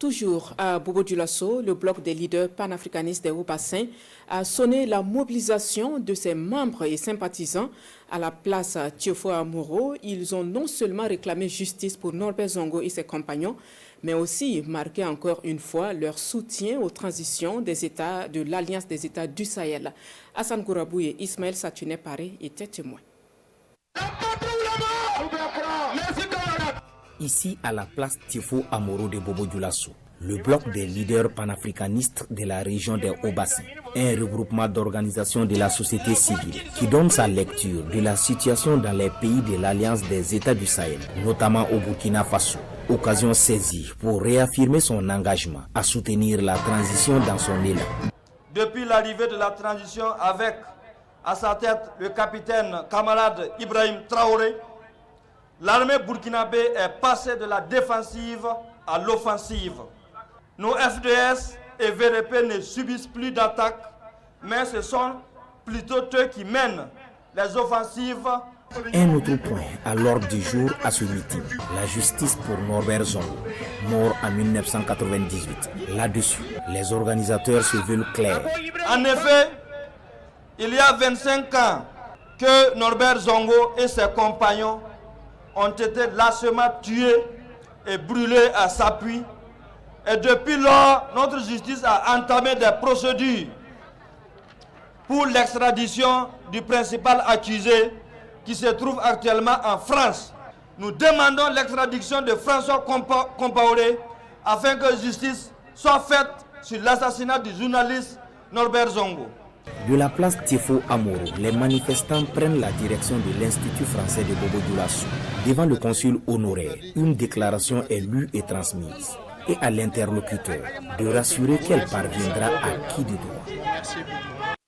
Toujours à Bobo-Dioulasso, le bloc des leaders panafricanistes des Hauts-Bassins a sonné la mobilisation de ses membres et sympathisants à la place Tiofo Amoro. Ils ont non seulement réclamé justice pour Norbert Zongo et ses compagnons, mais aussi marqué encore une fois leur soutien aux transitions des États de l'Alliance des États du Sahel. Hassan Gourabou et Ismaël Satouné Paré étaient témoins. Ici, à la place Tiofo Amoro de Bobo-Dioulasso, le bloc des leaders panafricanistes de la région des Hauts-Bassins, un regroupement d'organisations de la société civile qui donne sa lecture de la situation dans les pays de l'Alliance des États du Sahel, notamment au Burkina Faso. Occasion saisie pour réaffirmer son engagement à soutenir la transition dans son élan. Depuis l'arrivée de la transition avec à sa tête le capitaine camarade Ibrahim Traoré, l'armée burkinabé est passée de la défensive à l'offensive. Nos FDS et VRP ne subissent plus d'attaques, mais ce sont plutôt eux qui mènent les offensives. Un autre point à l'ordre du jour à ce meeting, la justice pour Norbert Zongo, mort en 1998. Là-dessus, les organisateurs se veulent clairs. En effet, il y a 25 ans que Norbert Zongo et ses compagnons ont été lâchement tués et brûlés à Sapui. Et depuis lors, notre justice a entamé des procédures pour l'extradition du principal accusé qui se trouve actuellement en France. Nous demandons l'extradition de François Compaoré afin que justice soit faite sur l'assassinat du journaliste Norbert Zongo. De la place Tiofo Amoro, les manifestants prennent la direction de l'Institut français de Bobo-Dioulasso. Devant le consul honoraire, une déclaration est lue et transmise. Et à l'interlocuteur de rassurer qu'elle parviendra à qui de droit.